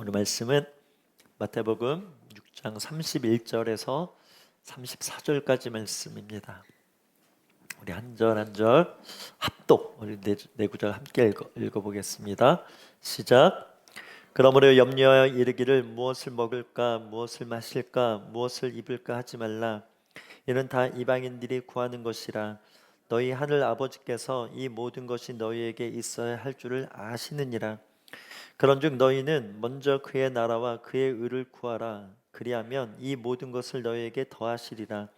오늘 말씀은 마태복음 6장 31절에서 34절까지 말씀입니다. 우리 한 절 한 절 합독 우리 네 구절 함께 읽어보겠습니다. 시작. 그러므로 염려하여 이르기를 무엇을 먹을까 무엇을 마실까 무엇을 입을까 하지 말라. 이는 다 이방인들이 구하는 것이라. 너희 하늘 아버지께서 이 모든 것이 너희에게 있어야 할 줄을 아시느니라. 그런즉 너희는 먼저 그의 나라와 그의 의를 구하라. 그리하면 이 모든 것을 너희에게 더하시리라.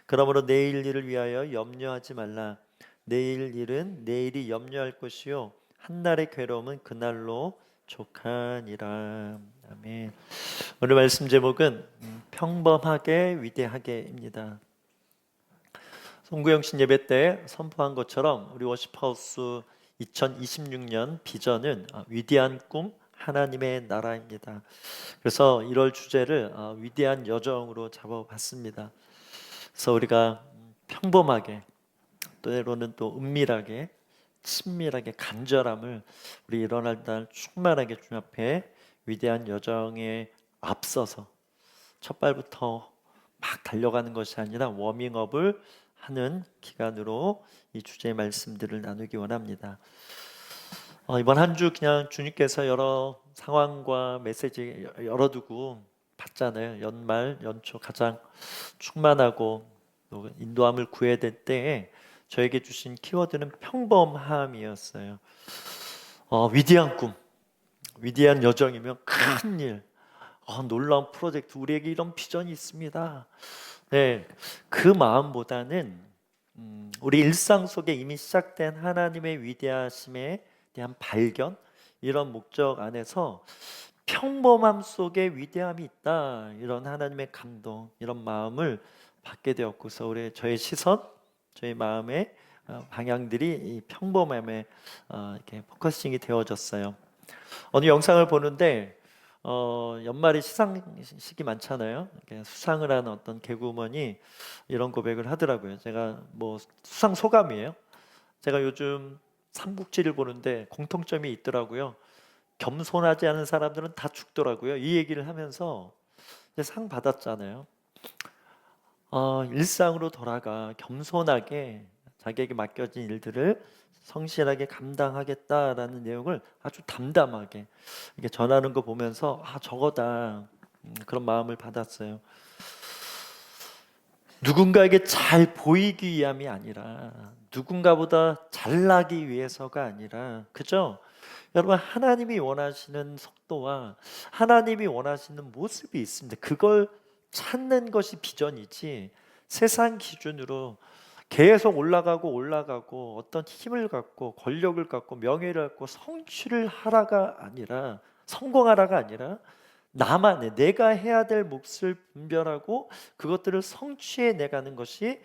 그러므로 내일 일을 위하여 염려하지 말라. 내일 일은 내일이 염려할 것이요 한날의 괴로움은 그날로 족하니라. 아멘. 오늘 말씀 제목은 평범하게 위대하게입니다. 송구영 신 예배 때 선포한 것처럼 우리 워십하우스 2026년 비전은 위대한 꿈 하나님의 나라입니다. 그래서 1월 주제를 위대한 여정으로 잡아봤습니다. 그래서 우리가 평범하게 때로는 또 은밀하게 친밀하게 간절함을 우리 일어날 날 충만하게 주님 앞에 위대한 여정에 앞서서 첫 발부터 막 달려가는 것이 아니라 워밍업을 하는 기간으로 이 주제의 말씀들을 나누기 원합니다. 이번 한 주 그냥 주님께서 여러 상황과 메시지 열어두고 봤잖아요. 연말 연초 가장 충만하고 또 인도함을 구해야 될 때에 저에게 주신 키워드는 평범함이었어요. 위대한 꿈, 위대한 여정이면 큰 일, 놀라운 프로젝트, 우리에게 이런 비전이 있습니다. 네, 그 마음보다는 우리 일상 속에 이미 시작된 하나님의 위대하심에 대한 발견, 이런 목적 안에서 평범함 속에 위대함이 있다, 이런 하나님의 감동, 이런 마음을 받게 되었고서 우리 저의 시선, 저의 마음의 방향들이 이 평범함에 이렇게 포커싱이 되어졌어요. 어느 영상을 보는데 연말에 시상식이 많잖아요. 이렇게 수상을 하는 어떤 개그우먼이 이런 고백을 하더라고요. 제가 뭐 수상 소감이에요. 제가 요즘 삼국지를 보는데 공통점이 있더라고요. 겸손하지 않은 사람들은 다 죽더라고요. 이 얘기를 하면서 상 받았잖아요. 일상으로 돌아가 겸손하게 자기에게 맡겨진 일들을 성실하게 감당하겠다라는 내용을 아주 담담하게 이렇게 전하는 거 보면서 저거다, 그런 마음을 받았어요. 누군가에게 잘 보이기 위함이 아니라 누군가보다 잘나기 위해서가 아니라, 그죠? 여러분, 하나님이 원하시는 속도와 하나님이 원하시는 모습이 있습니다. 그걸 찾는 것이 비전이지, 세상 기준으로 계속 올라가고 어떤 힘을 갖고 권력을 갖고 명예를 갖고 성취를 하라가 아니라, 성공하라가 아니라 나만의 내가 해야 될 몫을 분별하고 그것들을 성취해 내가는 것이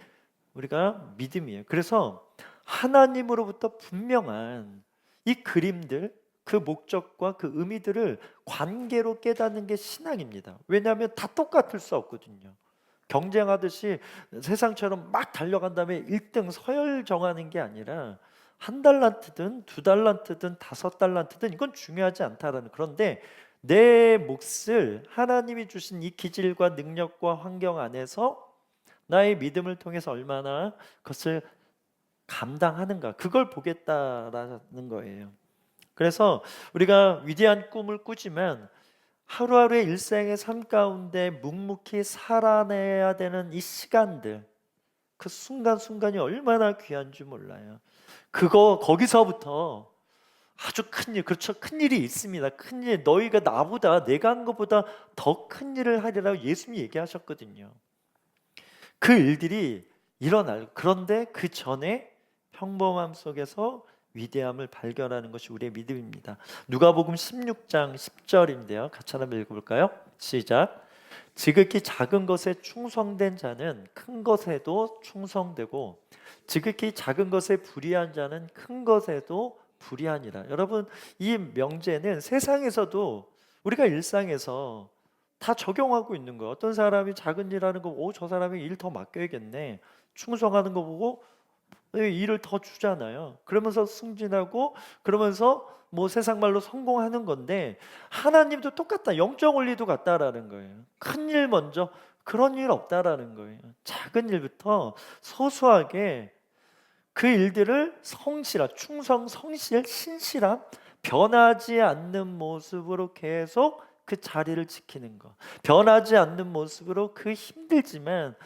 우리가 믿음이에요. 그래서 하나님으로부터 분명한 이 그림들, 그 목적과 그 의미들을 관계로 깨닫는 게 신앙입니다. 왜냐하면 다 똑같을 수 없거든요. 경쟁하듯이 세상처럼 막 달려간 다음에 1등 서열 정하는 게 아니라 한 달란트든 두 달란트든 다섯 달란트든 이건 중요하지 않다라는, 그런데 내 몫을 하나님이 주신 이 기질과 능력과 환경 안에서 나의 믿음을 통해서 얼마나 그것을 감당하는가, 그걸 보겠다라는 거예요. 그래서 우리가 위대한 꿈을 꾸지만 하루하루의 일상의 삶 가운데 묵묵히 살아내야 되는 이 시간들, 그 순간순간이 얼마나 귀한 줄 몰라요. 거기서부터 아주 큰 일, 그렇죠, 큰 일이 있습니다. 큰 일, 너희가 나보다, 내가 한 것보다 더 큰 일을 하리라고 예수님이 얘기하셨거든요. 그 일들이 일어날, 그런데 그 전에 평범함 속에서 위대함을 발견하는 것이 우리의 믿음입니다. 누가복음 16장 10절인데요. 같이 한번 읽어볼까요? 시작. 지극히 작은 것에 충성된 자는 큰 것에도 충성되고 지극히 작은 것에 불의한 자는 큰 것에도 불의하니라. 여러분, 이 명제는 세상에서도 우리가 일상에서 다 적용하고 있는 거예요. 어떤 사람이 작은 일 하는 거 보고 저 사람이 일 더 맡겨야겠네, 충성하는 거 보고 일을 더 주잖아요. 그러면서 승진하고 그러면서 뭐 세상 말로 성공하는 건데, 하나님도 똑같다. 영적 원리도 같다라는 거예요. 큰 일 먼저, 그런 일 없다라는 거예요. 작은 일부터 소소하게 그 일들을 성실함, 충성, 성실, 신실함, 변하지 않는 모습으로 계속 그 자리를 지키는 거. 변하지 않는 모습으로 그 힘들지만,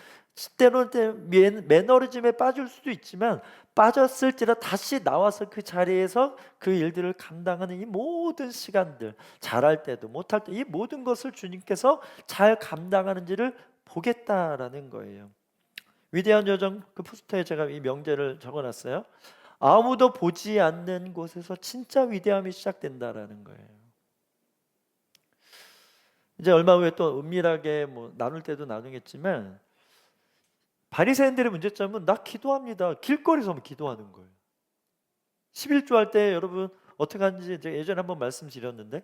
때로는 매너리즘에 빠질 수도 있지만 빠졌을지라 다시 나와서 그 자리에서 그 일들을 감당하는 이 모든 시간들, 잘할 때도 못할 때 이 모든 것을 주님께서 잘 감당하는지를 보겠다라는 거예요. 위대한 여정 그 포스터에 제가 이 명제를 적어놨어요. 아무도 보지 않는 곳에서 진짜 위대함이 시작된다라는 거예요. 이제 얼마 후에 또 은밀하게 뭐 나눌 때도 나누겠지만, 바리새인들의 문제점은 나 기도합니다. 길거리에서 기도하는 거예요. 11조 할 때 여러분 어떻게 하는지 제가 예전에 한번 말씀드렸는데,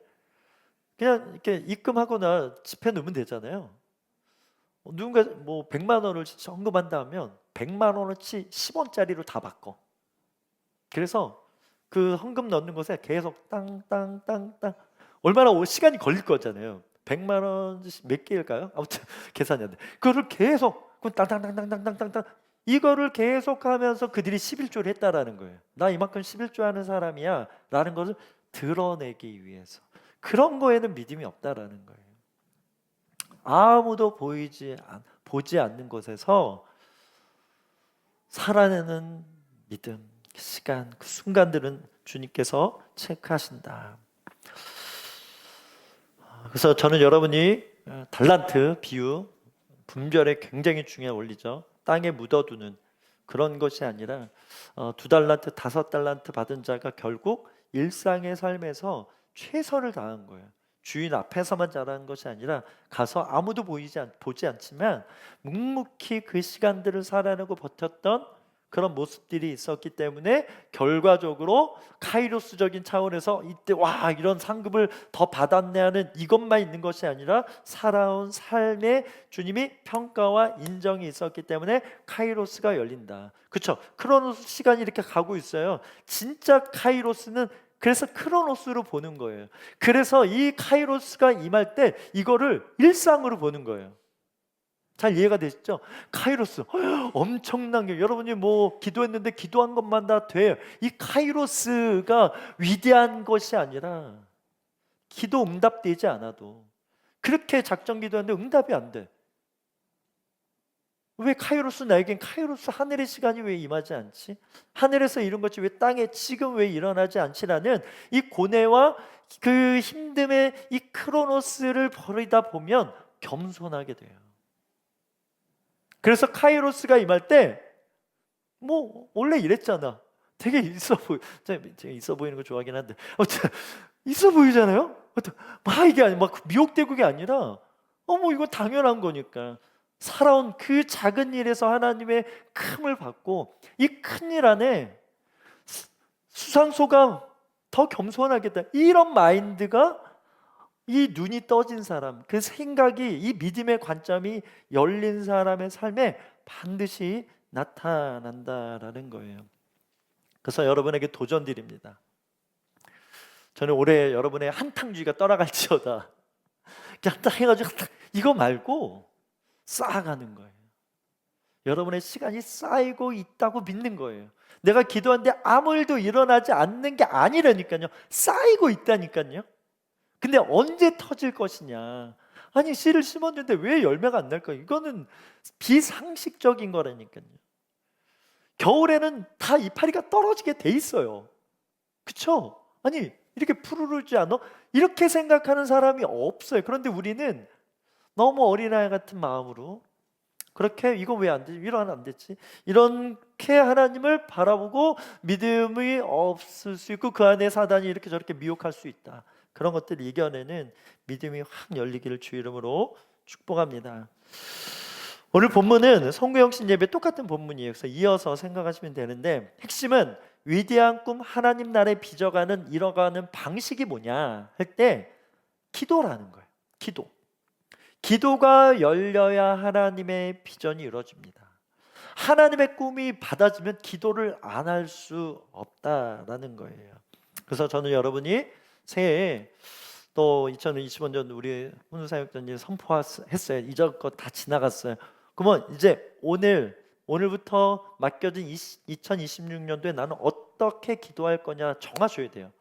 그냥 이렇게 입금하거나 집회 넣으면 되잖아요. 누군가 뭐 100만 원을 헌금한다 하면 100만 원어치 10원짜리로 다 바꿔. 그래서 그 헌금 넣는 곳에 계속 땅땅땅땅, 얼마나 시간이 걸릴 거잖아요. 100만 원 몇 개일까요? 아무튼 계산이 안 돼. 그거를 계속 땅땅땅땅땅땅땅, 이거를 계속하면서 그들이 11조를 했다라는 거예요. 나 이만큼 11조 하는 사람이야 라는 것을 드러내기 위해서. 그런 거에는 믿음이 없다라는 거예요. 아무도 보지 않는 곳에서 살아내는 믿음, 시간, 그 순간들은 주님께서 체크하신다. 그래서 저는 여러분이 달란트 비유, 분별에 굉장히 중요한 원리죠. 땅에 묻어두는 그런 것이 아니라 2달란트, 5달란트 받은 자가 결국 일상의 삶에서 최선을 다한 거예요. 주인 앞에서만 잘하는 것이 아니라 가서 아무도 보지 않지만 묵묵히 그 시간들을 살아내고 버텼던 그런 모습들이 있었기 때문에 결과적으로 카이로스적인 차원에서 이때 와 이런 상급을 더 받았네 하는 이것만 있는 것이 아니라 살아온 삶에 주님이 평가와 인정이 있었기 때문에 카이로스가 열린다. 그렇죠? 크로노스 시간이 이렇게 가고 있어요. 진짜 카이로스는 그래서 크로노스로 보는 거예요. 그래서 이 카이로스가 임할 때 이거를 일상으로 보는 거예요. 잘 이해가 되시죠? 카이로스 엄청난 게, 여러분이 뭐 기도했는데 기도한 것만 다 돼요. 이 카이로스가 위대한 것이 아니라 기도 응답되지 않아도, 그렇게 작정 기도했는데 응답이 안 돼. 왜 카이로스, 나에겐 카이로스 하늘의 시간이 왜 임하지 않지? 하늘에서 이룬 것이 왜 땅에 지금 왜 일어나지 않지라는 이 고뇌와 그 힘듦의 이 크로노스를 버리다 보면 겸손하게 돼요. 그래서 카이로스가 임할 때 뭐 원래 이랬잖아. 되게 제가 있어 보이는 거 좋아하긴 한데 있어 보이잖아요. 막 이게 아니 막 미혹되고가 아니라 뭐 이거 당연한 거니까 살아온 그 작은 일에서 하나님의 큼을 받고 이 큰 일 안에 수상소감 더 겸손하겠다, 이런 마인드가 이 눈이 떠진 사람, 그 생각이, 이 믿음의 관점이 열린 사람의 삶에 반드시 나타난다라는 거예요. 그래서 여러분에게 도전 드립니다. 저는 올해 여러분의 한탕주의가 떠나갈지어다. 그냥 딱 해가지고 이거 말고 쌓아가는 거예요. 여러분의 시간이 쌓이고 있다고 믿는 거예요. 내가 기도하는데 아무 일도 일어나지 않는 게 아니라니까요. 쌓이고 있다니까요. 근데 언제 터질 것이냐. 아니 씨를 심었는데 왜 열매가 안 날까? 이거는 비상식적인 거라니까요. 겨울에는 다 이파리가 떨어지게 돼 있어요. 그쵸? 아니 이렇게 푸르르지 않아? 이렇게 생각하는 사람이 없어요. 그런데 우리는 너무 어린아이 같은 마음으로 그렇게 이거 왜 안 되지? 이러면 안 됐지? 이렇게 하나님을 바라보고 믿음이 없을 수 있고 그 안에 사단이 이렇게 저렇게 미혹할 수 있다. 그런 것들을 이겨내는 믿음이 확 열리기를 주 이름으로 축복합니다. 오늘 본문은 성구영신 예배 똑같은 본문이에요. 그래서 이어서 생각하시면 되는데, 핵심은 위대한 꿈 하나님 나라에 빚어가는 이뤄가는 방식이 뭐냐 할 때 기도라는 거예요. 기도가 열려야 하나님의 비전이 이루어집니다. 하나님의 꿈이 받아지면 기도를 안 할 수 없다라는 거예요. 그래서 저는 여러분이 새해에 또 2025년 우리 훈훈사역자님 선포했어요. 이전껏 다 지나갔어요. 그러면 이제 오늘부터 맡겨진 2026년도에 나는 어떻게 기도할 거냐 정하셔야 돼요.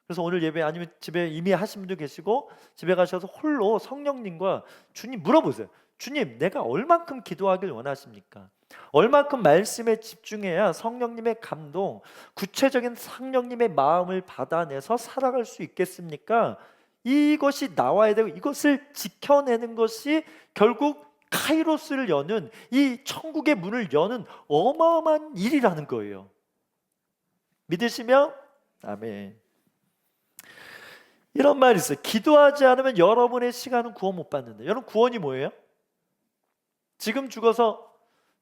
그래서 오늘 예배 아니면 집에 이미 하신 분도 계시고 집에 가셔서 홀로 성령님과 주님 물어보세요. 주님, 내가 얼만큼 기도하길 원하십니까? 얼만큼 말씀에 집중해야 성령님의 감동, 구체적인 성령님의 마음을 받아내서 살아갈 수 있겠습니까? 이것이 나와야 되고 이것을 지켜내는 것이 결국 카이로스를 여는, 이 천국의 문을 여는 어마어마한 일이라는 거예요. 믿으시면 아멘. 이런 말이 있어요. 기도하지 않으면 여러분의 시간은 구원 못 받는다. 여러분, 구원이 뭐예요? 지금 죽어서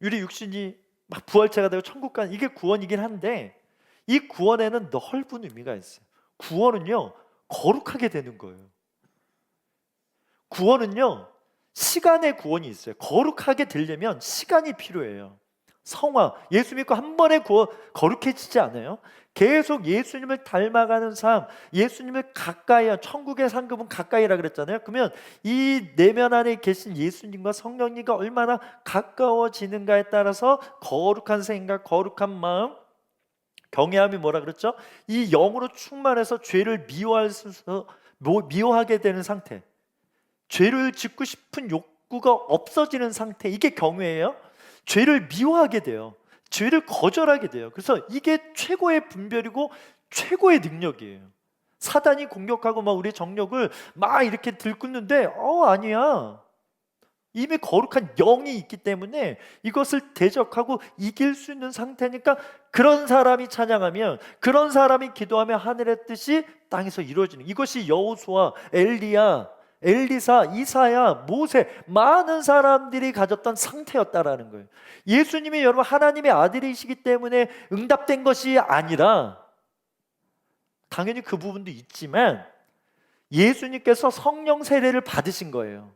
우리 육신이 막 부활체가 되고 천국 가는, 이게 구원이긴 한데 이 구원에는 넓은 의미가 있어요. 구원은요, 거룩하게 되는 거예요. 구원은요, 시간의 구원이 있어요. 거룩하게 되려면 시간이 필요해요. 성화, 예수 믿고 한 번에 거룩해지지 않아요. 계속 예수님을 닮아가는 삶, 예수님을 가까이, 천국의 상급은 가까이라 그랬잖아요. 그러면 이 내면 안에 계신 예수님과 성령님과 얼마나 가까워지는가에 따라서 거룩한 생각, 거룩한 마음, 경외함이 뭐라 그랬죠? 이 영으로 충만해서 죄를 미워하게 되는 상태, 죄를 짓고 싶은 욕구가 없어지는 상태, 이게 경외예요. 죄를 미워하게 돼요. 죄를 거절하게 돼요. 그래서 이게 최고의 분별이고 최고의 능력이에요. 사단이 공격하고 막 우리 정력을 막 이렇게 들끓는데 아니야. 이미 거룩한 영이 있기 때문에 이것을 대적하고 이길 수 있는 상태니까, 그런 사람이 찬양하면, 그런 사람이 기도하면 하늘의 뜻이 땅에서 이루어지는, 이것이 여호수아, 엘리사, 이사야, 모세, 많은 사람들이 가졌던 상태였다라는 거예요. 예수님이 여러분 하나님의 아들이시기 때문에 응답된 것이 아니라, 당연히 그 부분도 있지만 예수님께서 성령 세례를 받으신 거예요.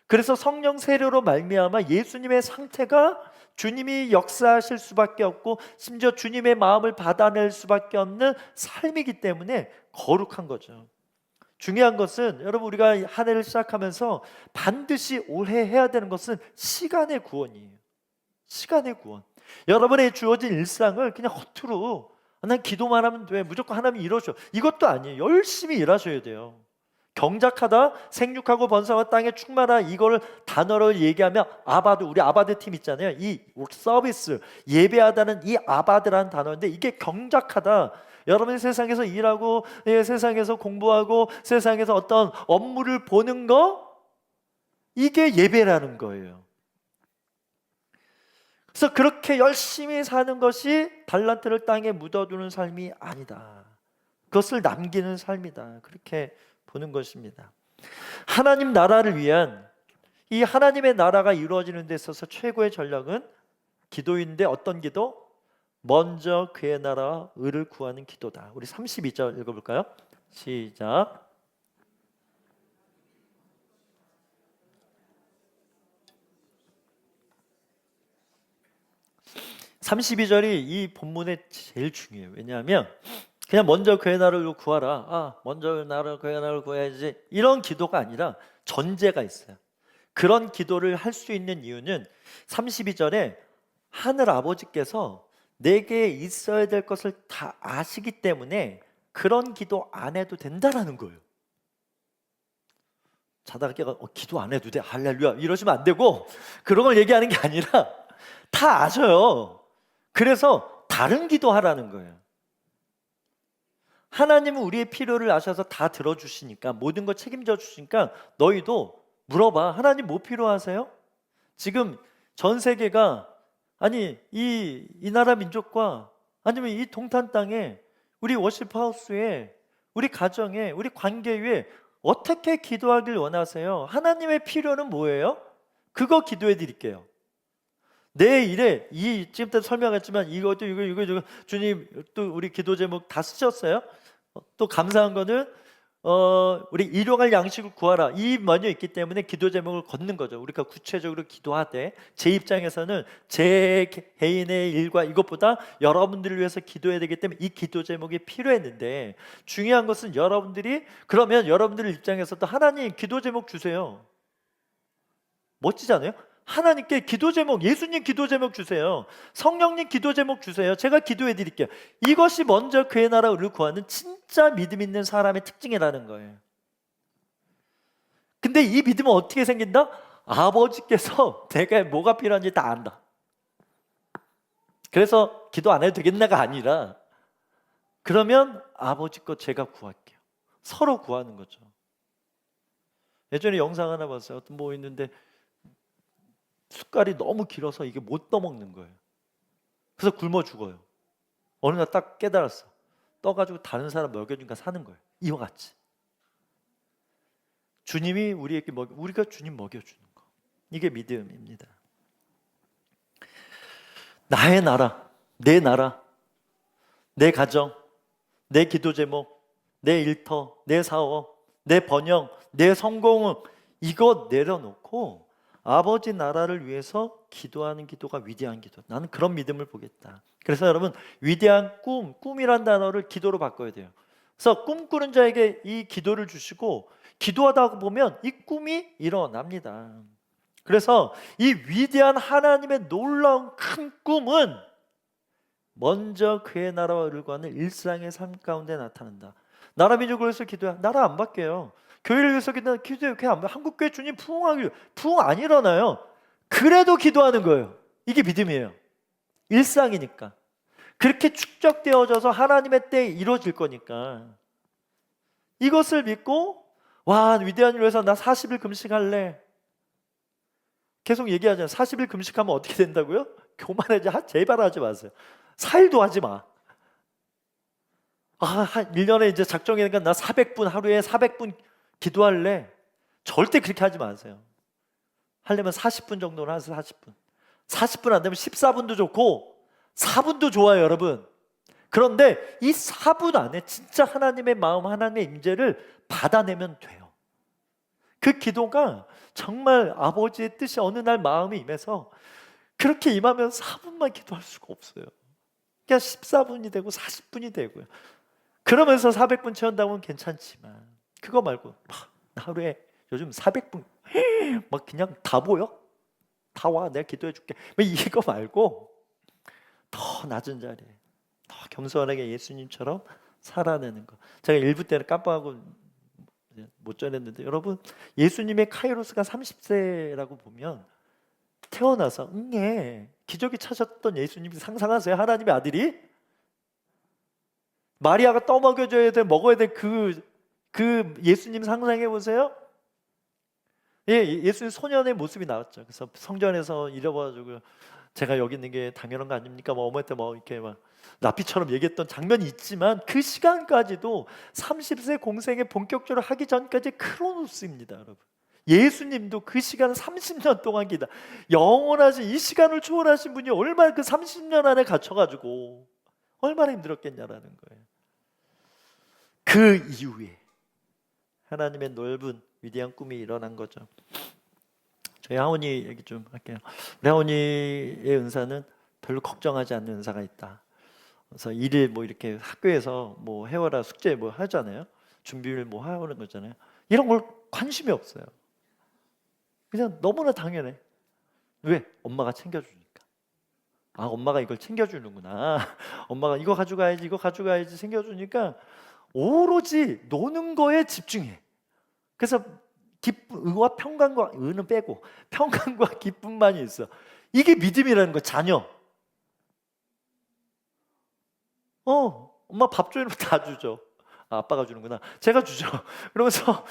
그래서 성령 세례로 말미암아 예수님의 상태가 주님이 역사하실 수밖에 없고 심지어 주님의 마음을 받아낼 수밖에 없는 삶이기 때문에 거룩한 거죠. 중요한 것은 여러분, 우리가 한 해를 시작하면서 반드시 올해 해야 되는 것은 시간의 구원이에요. 시간의 구원. 여러분의 주어진 일상을 그냥 허투루 난 기도만 하면 돼, 무조건 하나님이 이루어줘, 이것도 아니에요. 열심히 일하셔야 돼요. 경작하다, 생육하고 번성한 땅에 충만하, 이거를 단어로 얘기하면 아바드, 우리 아바드 팀 있잖아요. 이 서비스, 예배하다는 이 아바드라는 단어인데, 이게 경작하다, 여러분이 세상에서 일하고 세상에서 공부하고 세상에서 어떤 업무를 보는 거, 이게 예배라는 거예요. 그래서 그렇게 열심히 사는 것이 달란트를 땅에 묻어두는 삶이 아니다. 그것을 남기는 삶이다. 그렇게 보는 것입니다. 하나님 나라를 위한, 이 하나님의 나라가 이루어지는 데 있어서 최고의 전략은 기도인데, 어떤 기도? 먼저 그의 나라와 의를 구하는 기도다. 우리 32절 읽어볼까요? 시작. (32절이) 이 본문에 제일 중요해요. 왜냐하면 그냥 먼저 그의 나라를 구하라, 먼저 그의 나라를 구해야지, 이런 기도가 아니라 전제가 있어요. 그런 기도를 할 수 있는 이유는 32절에 하늘 아버지께서 내게 있어야 될 것을 다 아시기 때문에 그런 기도 안 해도 된다라는 거예요. 자다가 깨가 기도 안 해도 돼, 할렐루야, 이러시면 안 되고, 그런 걸 얘기하는 게 아니라 다 아셔요. 그래서 다른 기도하라는 거예요. 하나님은 우리의 필요를 아셔서 다 들어주시니까, 모든 걸 책임져 주시니까 너희도 물어봐. 하나님 뭐 필요하세요? 지금 전 세계가, 아니 이 나라 민족과, 아니면 이 동탄 땅에, 우리 워십하우스에, 우리 가정에, 우리 관계 위에 어떻게 기도하길 원하세요? 하나님의 필요는 뭐예요? 그거 기도해 드릴게요. 내 일에, 지금부터 설명했지만 이거 주님 또 우리 기도 제목 다 쓰셨어요? 또 감사한 거는 우리 일용할 양식을 구하라 이 먼저 있기 때문에 기도 제목을 걷는 거죠. 우리가 구체적으로 기도하되 제 입장에서는 제 개인의 일과 이것보다 여러분들을 위해서 기도해야 되기 때문에 이 기도 제목이 필요했는데, 중요한 것은 여러분들이 그러면 여러분들 입장에서도 하나님 기도 제목 주세요. 멋지잖아요. 하나님께 기도 제목, 예수님 기도 제목 주세요. 성령님 기도 제목 주세요. 제가 기도해 드릴게요. 이것이 먼저 그의 나라를 구하는 진짜 믿음 있는 사람의 특징이라는 거예요. 근데 이 믿음은 어떻게 생긴다? 아버지께서 내가 뭐가 필요한지 다 안다. 그래서 기도 안 해도 되겠나가 아니라, 그러면 아버지 거 제가 구할게요. 서로 구하는 거죠. 예전에 영상 하나 봤어요. 어떤 뭐 있는데 숟갈이 너무 길어서 이게 못 떠먹는 거예요. 그래서 굶어 죽어요. 어느 날 딱 깨달았어. 떠가지고 다른 사람 먹여주니까 사는 거예요. 이와 같이 주님이 우리에게 우리가 주님 먹여주는 거, 이게 믿음입니다. 나의 나라, 내 가정, 내 기도 제목, 내 일터, 내 사업, 내 번영, 내 성공은 이거 내려놓고 아버지 나라를 위해서 기도하는 기도가 위대한 기도. 나는 그런 믿음을 보겠다. 그래서 여러분, 위대한 꿈이란 단어를 기도로 바꿔야 돼요. 그래서 꿈꾸는 자에게 이 기도를 주시고 기도하다 보면 이 꿈이 일어납니다. 그래서 이 위대한 하나님의 놀라운 큰 꿈은 먼저 그의 나라와 의를 일상의 삶 가운데 나타난다. 나라 민족을 위해서 기도해. 나라 안 바뀌어요. 교회를 위해서 기도해. 한국 교회 주님 부흥 안 일어나요. 그래도 기도하는 거예요. 이게 믿음이에요. 일상이니까. 그렇게 축적되어져서 하나님의 때에 이루어질 거니까. 이것을 믿고 와, 위대한 일을 위해서 나 40일 금식할래. 계속 얘기하잖아요. 40일 금식하면 어떻게 된다고요? 교만해져. 제발 하지 마세요. 4일도 하지 마. 1년에 이제 작정이니까 나 400분, 하루에 400분 기도할래. 절대 그렇게 하지 마세요. 하려면 40분 정도는 하세요. 40분. 40분 안 되면 14분도 좋고 4분도 좋아요, 여러분. 그런데 이 4분 안에 진짜 하나님의 마음, 하나님의 임재를 받아내면 돼요. 그 기도가 정말 아버지의 뜻이 어느 날 마음에 임해서 그렇게 임하면 4분만 기도할 수가 없어요. 그냥 14분이 되고 40분이 되고요. 그러면서 400분 채운다면 괜찮지만 그거 말고 하루에 요즘 400분 막 그냥 다 보여? 다 와, 내가 기도해 줄게. 이거 말고 더 낮은 자리에 더 겸손하게 예수님처럼 살아내는 거. 제가 일부 때는 깜빡하고 못 전했는데, 여러분, 예수님의 카이로스가 30세라고 보면 태어나서 기적이 찾았던 예수님이 상상하세요? 하나님의 아들이 마리아가 떠먹여줘야 돼, 먹어야 돼. 그 예수님 상상해 보세요. 예수님 소년의 모습이 나왔죠. 그래서 성전에서 잃어버려가지고 제가 여기 있는 게 당연한 거 아닙니까? 어머니 때 이렇게 나비처럼 얘기했던 장면이 있지만 그 시간까지도 30세 공생에 본격적으로 하기 전까지 크로노스입니다, 여러분. 예수님도 그 시간을 30년 동안 영원하신 이 시간을 초월하신 분이 얼마나 그 30년 안에 갇혀가지고 얼마나 힘들었겠냐라는 거예요. 그 이후에 하나님의 넓은 위대한 꿈이 일어난 거죠. 저희 하원이 얘기 좀 할게요. 우리 하원이의 은사는 별로 걱정하지 않는 은사가 있다. 그래서 일일 이렇게 학교에서 해와라 숙제 하잖아요. 준비를 하는 거잖아요. 이런 걸 관심이 없어요. 그냥 너무나 당연해. 왜? 엄마가 챙겨주니까. 엄마가 이걸 챙겨주는구나. 엄마가 이거 가져가야지, 이거 가져가야지 챙겨주니까 오로지 노는 거에 집중해. 그래서 의와 평강과, 의는 빼고 평강과 기쁨만이 있어. 이게 믿음이라는 거. 자녀. 엄마 밥 줘야 다 주죠. 아빠가 주는구나. 제가 주죠. 그러면서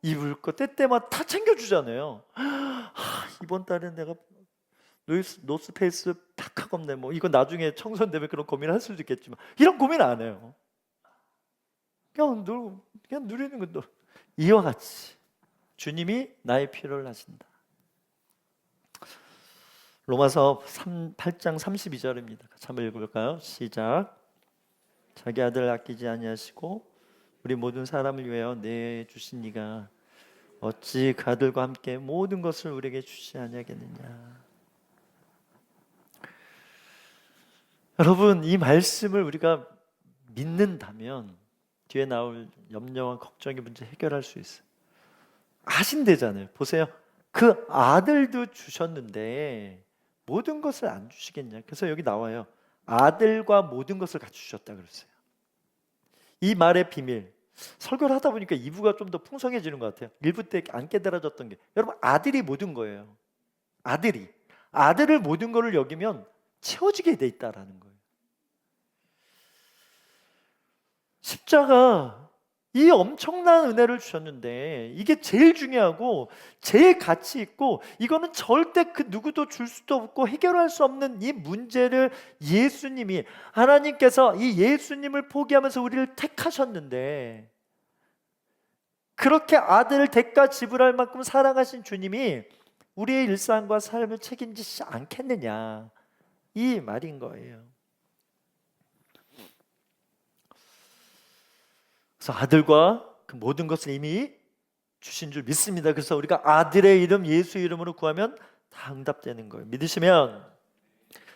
입을 거 때때마다 다 챙겨주잖아요. 이번 달엔 내가 노스페이스 팍 없네. 이거 나중에 청소되면 그런 고민을 할 수도 있겠지만 이런 고민 안 해요. 그냥 누리는 것도 이와 같이 주님이 나의 필요를 하신다. 로마서 8장 32절입니다. 같이 한번 읽어볼까요? 시작. 자기 아들 아끼지 아니하시고 우리 모든 사람을 위하여 내주신 이가 어찌 그 아들과 함께 모든 것을 우리에게 주시 아니하겠느냐. 여러분, 이 말씀을 우리가 믿는다면 뒤에 나올 염려와 걱정의 문제 해결할 수 있어요. 아신대잖아요. 보세요. 그 아들도 주셨는데 모든 것을 안 주시겠냐. 그래서 여기 나와요. 아들과 모든 것을 같이 주셨다 그랬어요. 이 말의 비밀, 설교를 하다 보니까 2부가 좀 더 풍성해지는 것 같아요. 1부 때 안 깨달아졌던 게, 여러분, 아들이 모든 거예요. 아들을 모든 것을 여기면 채워지게 돼 있다라는 거예요. 십자가, 이 엄청난 은혜를 주셨는데 이게 제일 중요하고 제일 가치 있고, 이거는 절대 그 누구도 줄 수도 없고 해결할 수 없는 이 문제를 예수님이, 하나님께서 이 예수님을 포기하면서 우리를 택하셨는데, 그렇게 아들을 대가 지불할 만큼 사랑하신 주님이 우리의 일상과 삶을 책임지지 않겠느냐, 이 말인 거예요. 그래서 아들과 그 모든 것을 이미 주신 줄 믿습니다. 그래서 우리가 아들의 이름, 예수 이름으로 구하면 다 응답되는 거예요. 믿으시면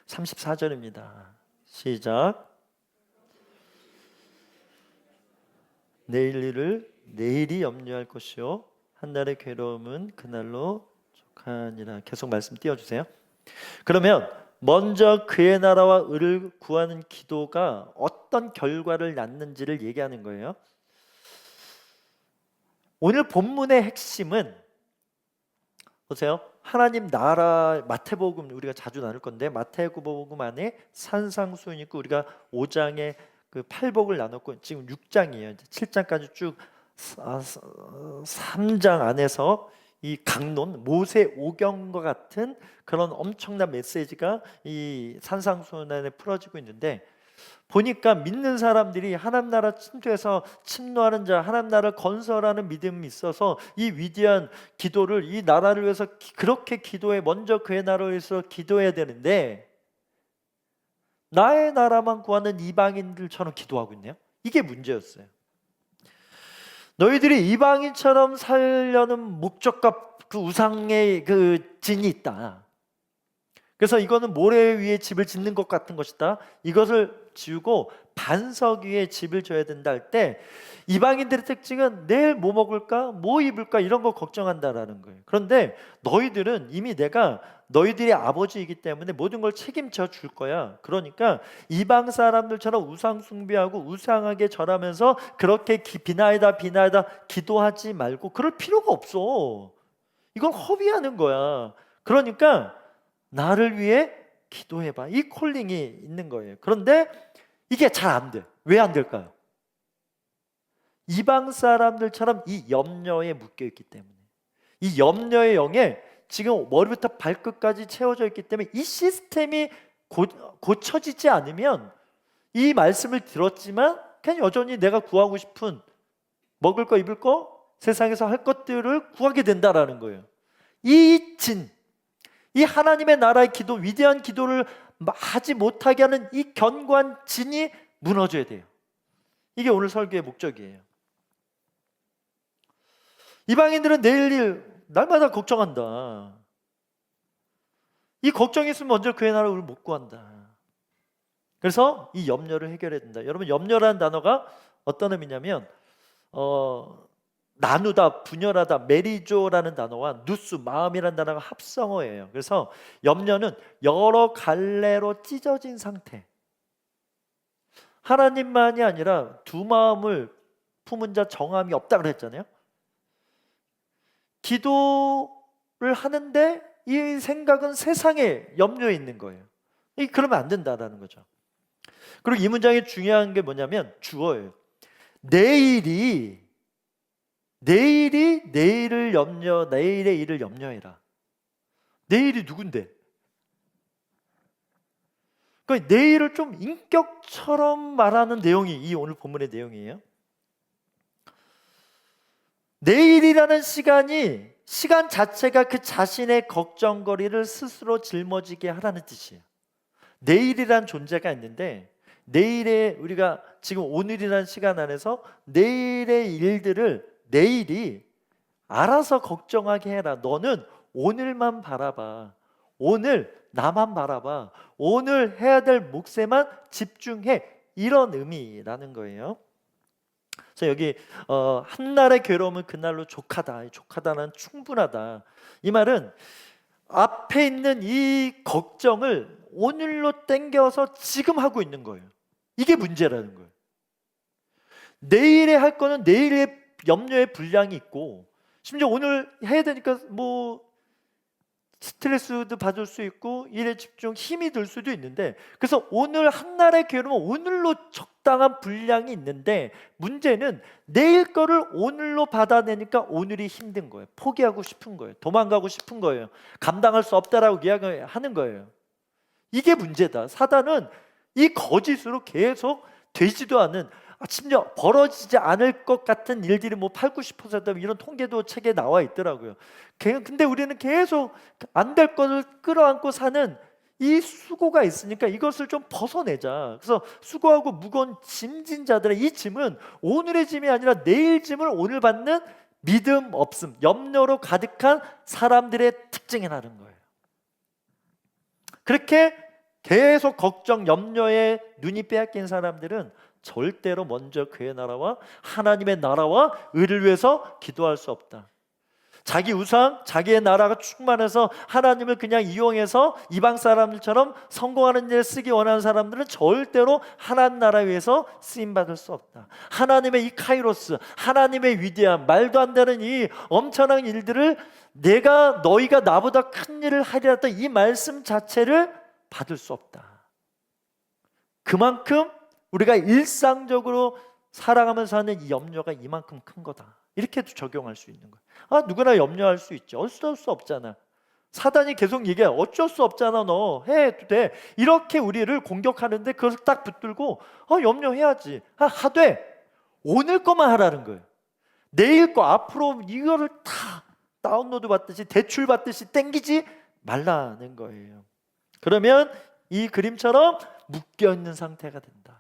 34절입니다. 시작. 내일 일을 내일이 염려할 것이요 한날의 괴로움은 그날로 족하니라. 계속 말씀 띄워주세요. 그러면 먼저 그의 나라와 의를 구하는 기도가 어떤 결과를 낳는지를 얘기하는 거예요. 오늘 본문의 핵심은, 보세요. 하나님 나라, 마태복음 우리가 자주 나눌 건데 마태복음 안에 산상수훈 있고, 우리가 5장에 그 팔복을 나눴고 지금 6장이에요. 7장까지 쭉 3장 안에서 이 강론, 모세 오경과 같은 그런 엄청난 메시지가 이 산상수훈 안에 풀어지고 있는데, 보니까 믿는 사람들이 하나님 나라 침투해서 침노하는 자, 하나님 나라를 건설하는 믿음이 있어서 이 위대한 기도를, 이 나라를 위해서 그렇게 기도해, 먼저 그의 나라를 위해서 기도해야 되는데 나의 나라만 구하는 이방인들처럼 기도하고 있네요. 이게 문제였어요. 너희들이 이방인처럼 살려는 목적과 그 우상의 그 진이 있다. 그래서 이거는 모래 위에 집을 짓는 것 같은 것이다. 이것을 지우고 반석 위에 집을 져야 된다 할 때, 이방인들의 특징은 내일 뭐 먹을까, 뭐 입을까, 이런 거 걱정한다라는 거예요. 그런데 너희들은 이미 내가 너희들의 아버지이기 때문에 모든 걸 책임져 줄 거야. 그러니까 이방 사람들처럼 우상 숭배하고 우상하게 절하면서 그렇게 비나이다 기도하지 말고, 그럴 필요가 없어. 이건 허비하는 거야. 그러니까 나를 위해 기도해봐. 이 콜링이 있는 거예요. 그런데 이게 잘 안 돼. 왜 안 될까요? 이방 사람들처럼 이 염려에 묶여 있기 때문에, 이 염려의 영에 지금 머리부터 발끝까지 채워져 있기 때문에 이 시스템이 고쳐지지 않으면, 이 말씀을 들었지만 그냥 여전히 내가 구하고 싶은 먹을 거, 입을 거, 세상에서 할 것들을 구하게 된다라는 거예요. 이 하나님의 나라의 기도, 위대한 기도를 하지 못하게 하는 이 견고한 진이 무너져야 돼요. 이게 오늘 설교의 목적이에요. 이방인들은 내일 일 날마다 걱정한다. 이 걱정이 있으면 먼저 그의 나라를 못 구한다. 그래서 이 염려를 해결해야 된다. 여러분, 염려라는 단어가 어떤 의미냐면 나누다, 분열하다, 메리조라는 단어와 누스, 마음이라는 단어가 합성어예요. 그래서 염려는 여러 갈래로 찢어진 상태. 하나님만이 아니라 두 마음을 품은 자 정함이 없다 그랬잖아요. 기도를 하는데 이 생각은 세상에 염려에 있는 거예요. 그러면 안 된다라는 거죠. 그리고 이 문장이 중요한 게 뭐냐면 주어예요. 내일의 일을 염려해라. 내일이 누군데? 그러니까 내일을 좀 인격처럼 말하는 내용이 이 오늘 본문의 내용이에요. 내일이라는 시간 자체가 그 자신의 걱정거리를 스스로 짊어지게 하라는 뜻이에요. 내일이란 존재가 있는데, 내일의 우리가 지금 오늘이라는 시간 안에서 내일의 일들을 내일이 알아서 걱정하게 해라. 너는 오늘만 바라봐. 오늘 나만 바라봐. 오늘 해야 될 몫에만 집중해. 이런 의미라는 거예요. 그래서 여기 한날의 괴로움은 그날로 족하다. 족하다는 충분하다. 이 말은 앞에 있는 이 걱정을 오늘로 땡겨서 지금 하고 있는 거예요. 이게 문제라는 거예요. 내일에 할 거는 내일의 염려의 분량이 있고, 심지어 오늘 해야 되니까 뭐 스트레스도 받을 수 있고 일에 집중 힘이 들 수도 있는데, 그래서 오늘 한날의 괴로움은 오늘로 적당한 분량이 있는데, 문제는 내일 거를 오늘로 받아내니까 오늘이 힘든 거예요. 포기하고 싶은 거예요. 도망가고 싶은 거예요. 감당할 수 없다라고 이야기하는 거예요. 이게 문제다. 사단은 이 거짓으로 계속 되지도 않은, 심지어 벌어지지 않을 것 같은 일들이 뭐 8, 90% 이런 통계도 책에 나와 있더라고요. 근데 우리는 계속 안 될 것을 끌어안고 사는 이 수고가 있으니까 이것을 좀 벗어내자. 그래서 수고하고 무거운 짐진 자들의 이 짐은 오늘의 짐이 아니라 내일 짐을 오늘 받는 믿음 없음, 염려로 가득한 사람들의 특징이라는 거예요. 그렇게 계속 걱정, 염려에 눈이 빼앗긴 사람들은 절대로 먼저 그의 나라와 하나님의 나라와 의를 위해서 기도할 수 없다. 자기 우상, 자기의 나라가 충만해서 하나님을 그냥 이용해서 이방 사람들처럼 성공하는 일에 쓰기 원하는 사람들은 절대로 하나님 나라에 위해서 쓰임받을 수 없다. 하나님의 이 카이로스, 하나님의 위대한 말도 안 되는 이 엄청난 일들을 너희가 나보다 큰 일을 하리라 했던 이 말씀 자체를 받을 수 없다. 그만큼 우리가 일상적으로 살아가면서 하는 이 염려가 이만큼 큰 거다. 이렇게도 적용할 수 있는 거예요. 누구나 염려할 수 있죠. 어쩔 수 없잖아. 사단이 계속 얘기해. 어쩔 수 없잖아. 너 해도 돼. 이렇게 우리를 공격하는데 그것을 딱 붙들고 염려해야지 하되 오늘 것만 하라는 거예요. 내일 거, 앞으로 이거를 다 다운로드 받듯이 대출 받듯이 땡기지 말라는 거예요. 그러면 이 그림처럼 묶여있는 상태가 된다.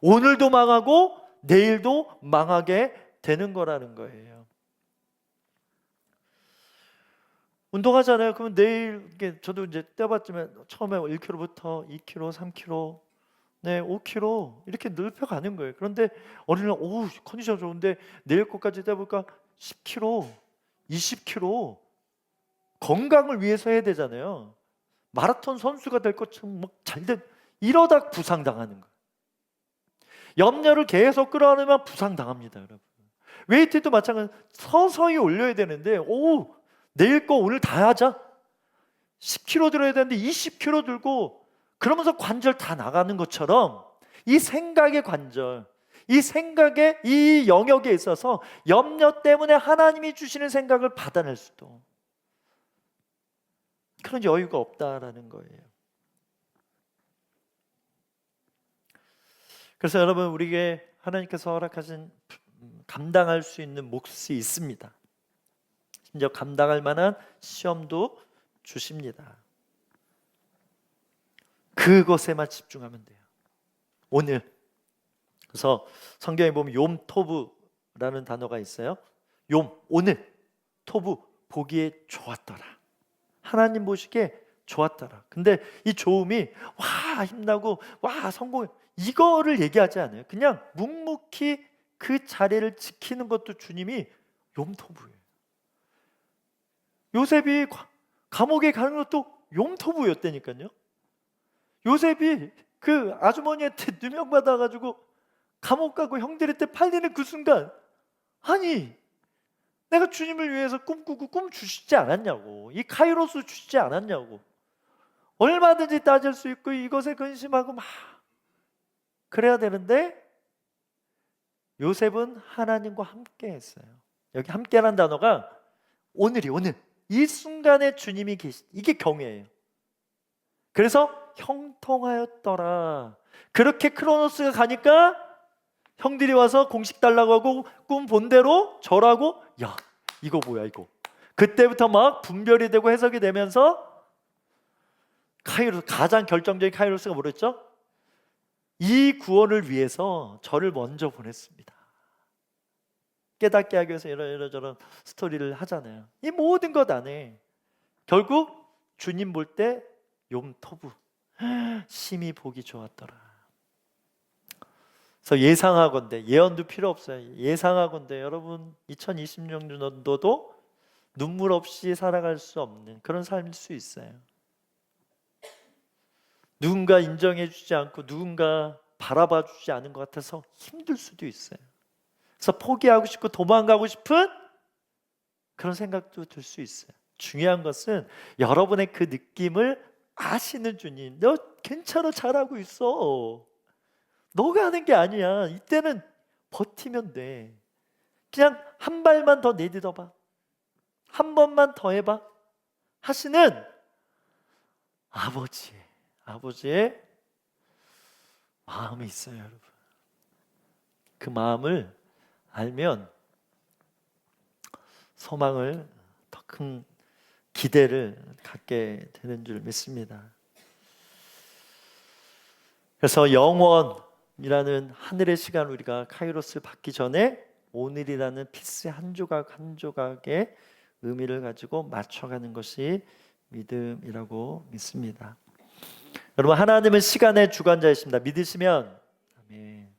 오늘도 망하고 내일도 망하게 되는 거라는 거예요. 운동하잖아요. 그러면 내일, 저도 이제 떼봤지만 처음에 1kg부터 2kg, 3kg, 5kg 이렇게 넓혀가는 거예요. 그런데 어느 날 컨디션 좋은데 내일 것까지 떼볼까 10kg, 20kg 건강을 위해서 해야 되잖아요. 마라톤 선수가 될 것처럼 막 잘된, 이러다 부상당하는 거예요. 염려를 계속 끌어안으면 부상당합니다, 여러분. 웨이트도 마찬가지. 서서히 올려야 되는데 내일 거 오늘 다 하자. 10kg 들어야 되는데 20kg 들고 그러면서 관절 다 나가는 것처럼 이 생각의 관절, 이 생각의 이 영역에 있어서 염려 때문에 하나님이 주시는 생각을 받아낼 수도 그런 여유가 없다라는 거예요. 그래서 여러분, 우리에게 하나님께서 허락하신 감당할 수 있는 몫이 있습니다. 심지어 감당할 만한 시험도 주십니다. 그것에만 집중하면 돼요. 오늘. 그래서 성경에 보면 욤토브라는 단어가 있어요. 오늘, 토브, 보기에 좋았더라. 하나님 보시기에 좋았더라. 근데 이 좋음이 힘나고 성공, 이거를 얘기하지 않아요. 그냥 묵묵히 그 자리를 지키는 것도 주님이 욤토브예요. 요셉이 감옥에 가는 것도 욤토브였다니까요. 요셉이 그 아주머니한테 누명받아가지고 감옥 가고 형들한테 팔리는 그 순간, 내가 주님을 위해서 꿈꾸고 꿈 주시지 않았냐고, 이 카이로스 주시지 않았냐고. 얼마든지 따질 수 있고 이것에 근심하고 그래야 되는데 요셉은 하나님과 함께 했어요. 여기 함께라는 단어가 오늘 이 순간에 주님이 이게 경외예요. 그래서 형통하였더라. 그렇게 크로노스가 가니까 형들이 와서 공식 달라고 하고 꿈 본 대로 절하고, 이거 뭐야 이거. 그때부터 막 분별이 되고 해석이 되면서 가장 결정적인 카이로스가 뭐랬죠? 이 구원을 위해서 저를 먼저 보냈습니다. 깨닫게 하기 위해서 이러저런 스토리를 하잖아요. 이 모든 것 안에 결국 주님 볼 때 욤토부, 심히 보기 좋았더라. 그래서 예상하건대, 예언도 필요 없어요. 예상하건대 여러분 2026년도도 눈물 없이 살아갈 수 없는 그런 삶일 수 있어요. 누군가 인정해 주지 않고 누군가 바라봐 주지 않은 것 같아서 힘들 수도 있어요. 그래서 포기하고 싶고 도망가고 싶은 그런 생각도 들 수 있어요. 중요한 것은 여러분의 그 느낌을 아시는 주님, 너 괜찮아, 잘하고 있어, 너가 하는 게 아니야, 이때는 버티면 돼, 그냥 한 발만 더 내딛어봐, 한 번만 더 해봐 하시는 아버지의 마음이 있어요. 여러분, 그 마음을 알면 소망을, 더 큰 기대를 갖게 되는 줄 믿습니다. 그래서 영원이라는 하늘의 시간, 우리가 카이로스 받기 전에 오늘이라는 피스의 한 조각 한 조각의 의미를 가지고 맞춰가는 것이 믿음이라고 믿습니다. 여러분, 하나님은 시간의 주관자이십니다. 믿으시면 아멘.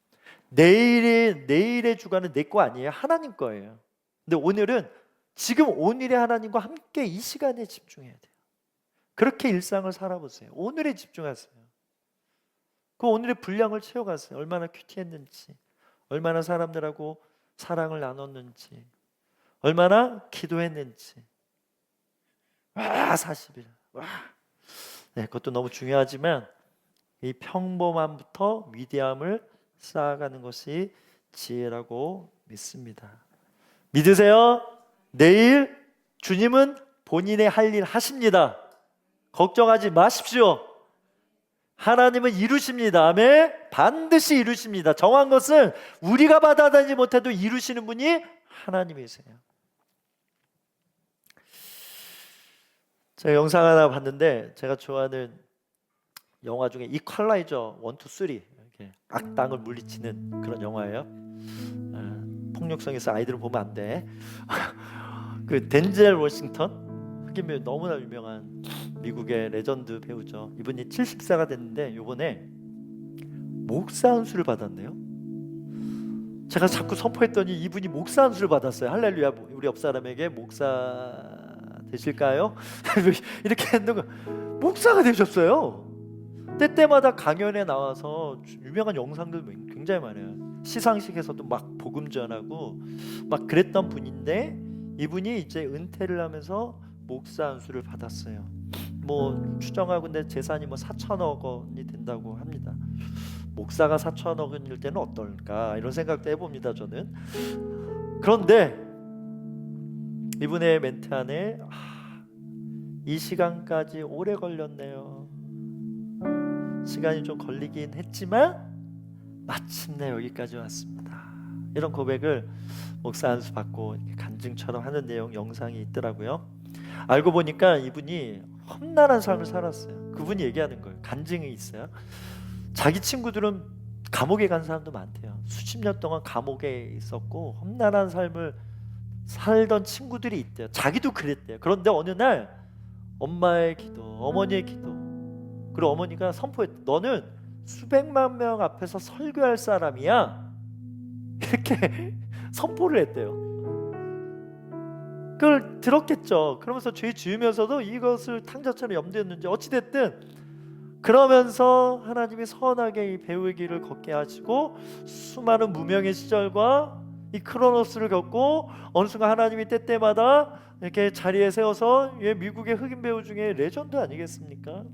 내일의 주관은 내 거 아니에요. 하나님 거예요. 근데 오늘은 지금 오늘의 하나님과 함께 이 시간에 집중해야 돼요. 그렇게 일상을 살아보세요. 오늘에 집중하세요. 그 오늘의 분량을 채워가세요. 얼마나 큐티했는지, 얼마나 사람들하고 사랑을 나눴는지, 얼마나 기도했는지. 와, 40일. 와. 네, 그것도 너무 중요하지만 이 평범함부터 위대함을 쌓아가는 것이 지혜라고 믿습니다. 믿으세요? 내일 주님은 본인의 할 일 하십니다. 걱정하지 마십시오. 하나님은 이루십니다. 아멘. 반드시 이루십니다. 정한 것은 우리가 받아들이지 못해도 이루시는 분이 하나님이세요. 제가 영상 하나 봤는데, 제가 좋아하는 영화 중에 이퀄라이저 1, 2, 3 이렇게 악당을 물리치는 그런 영화예요. 폭력성에서 아이들을 보면 안 돼. 그 덴젤 워싱턴, 흑인 배우, 너무나 유명한 미국의 레전드 배우죠. 이분이 70세가 됐는데 요번에 목사 안수를 받았네요. 제가 자꾸 선포했더니 이분이 목사 안수를 받았어요. 할렐루야. 우리 옆 사람에게 목사 되실까요? 이렇게 했는데 목사가 되셨어요. 때때마다 강연에 나와서 유명한 영상들 굉장히 많아요. 시상식에서도 막 복음 전하고 막 그랬던 분인데, 이분이 이제 은퇴를 하면서 목사 안수를 받았어요. 뭐 추정하건대 재산이 뭐 4천억 원이 된다고 합니다. 목사가 4천억 원일 때는 어떨까, 이런 생각도 해봅니다, 저는. 그런데 이분의 멘트 안에 이 시간까지 오래 걸렸네요. 시간이 좀 걸리긴 했지만 마침내 여기까지 왔습니다. 이런 고백을 목사 안수 받고 간증처럼 하는 내용 영상이 있더라고요. 알고 보니까 이분이 험난한 삶을 살았어요. 그분이 얘기하는 거예요. 간증이 있어요. 자기 친구들은 감옥에 간 사람도 많대요. 수십 년 동안 감옥에 있었고 험난한 삶을 살던 친구들이 있대요. 자기도 그랬대요. 그런데 어느 날 엄마의 기도, 어머니의 기도, 그리고 어머니가 선포했대. 너는 수백만 명 앞에서 설교할 사람이야, 이렇게 선포를 했대요. 그걸 들었겠죠. 그러면서 죄 지으면서도 이것을 탕자처럼 염두했는지 어찌됐든 그러면서 하나님이 선하게 이 배우의 길을 걷게 하시고 수많은 무명의 시절과 이 크로노스를 겪고 어느 순간 하나님이 때때마다 이렇게 자리에 세워서 미국의 흑인 배우 중에 레전드 아니겠습니까?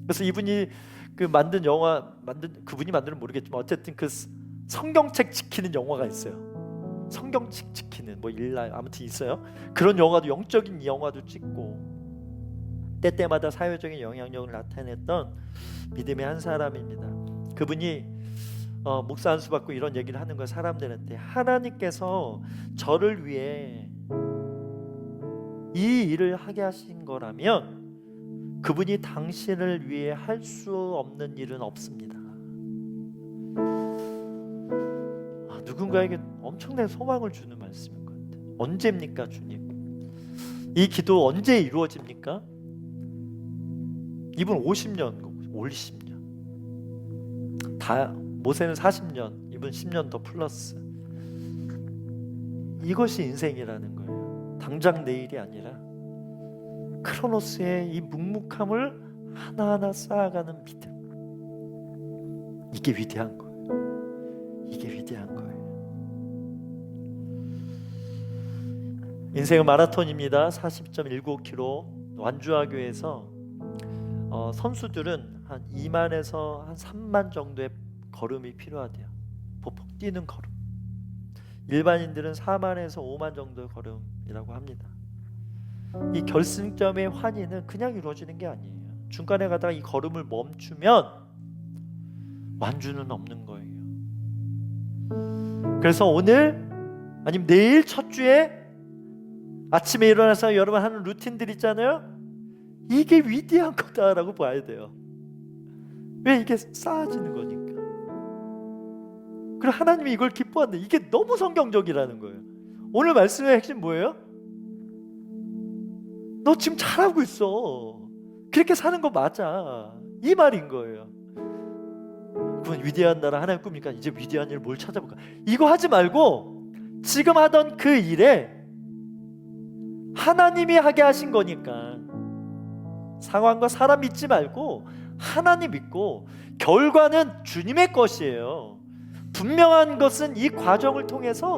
그래서 이분이 그분이 만드는 모르겠지만 어쨌든 그 성경책 지키는 영화가 있어요. 성경책 지키는 뭐 일날 아무튼 있어요. 그런 영화도, 영적인 영화도 찍고 때때마다 사회적인 영향력을 나타냈던 믿음의 한 사람입니다. 그분이 목사 안수 받고 이런 얘기를 하는 거예요. 사람들한테 하나님께서 저를 위해 이 일을 하게 하신 거라면 그분이 당신을 위해 할 수 없는 일은 없습니다. 누군가에게 엄청난 소망을 주는 말씀인 것 같아요. 언제입니까, 주님? 이 기도 언제 이루어집니까? 이분 50년, 50년. 다 모세는 40년, 이분 10년 더 플러스. 이것이 인생이라는 거예요. 당장 내일이 아니라 크로노스의 이 묵묵함을 하나하나 쌓아가는 믿음. 이게 위대한 거예요. 이게 위대한 거예요. 인생은 마라톤입니다. 40.19km. 완주하교에서 선수들은 한 2만에서 한 3만 정도의 걸음이 필요하대요. 보폭 뛰는 걸음. 일반인들은 4만에서 5만 정도의 걸음이라고 합니다. 이 결승점의 환희는 그냥 이루어지는 게 아니에요. 중간에 가다가 이 걸음을 멈추면 완주는 없는 거예요. 그래서 오늘 아니면 내일 첫 주에 아침에 일어나서 여러분 하는 루틴들 있잖아요. 이게 위대한 거다라고 봐야 돼요. 왜? 이게 쌓아지는 거니까. 그리고 하나님이 이걸 기뻐한다. 이게 너무 성경적이라는 거예요. 오늘 말씀의 핵심 뭐예요? 너 지금 잘하고 있어. 그렇게 사는 거 맞아. 이 말인 거예요. 그건 위대한 나라 하나님 꿈이니까 이제 위대한 일 뭘 찾아볼까? 이거 하지 말고 지금 하던 그 일에 하나님이 하게 하신 거니까 상황과 사람 믿지 말고 하나님 믿고 결과는 주님의 것이에요. 분명한 것은 이 과정을 통해서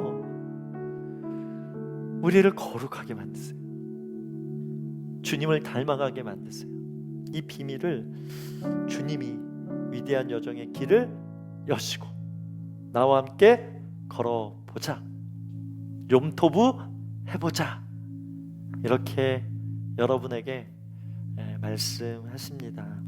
우리를 거룩하게 만드세요. 주님을 닮아가게 만드세요. 이 비밀을 주님이 위대한 여정의 길을 여시고 나와 함께 걸어보자. 욤토부 해보자. 이렇게 여러분에게 말씀하십니다.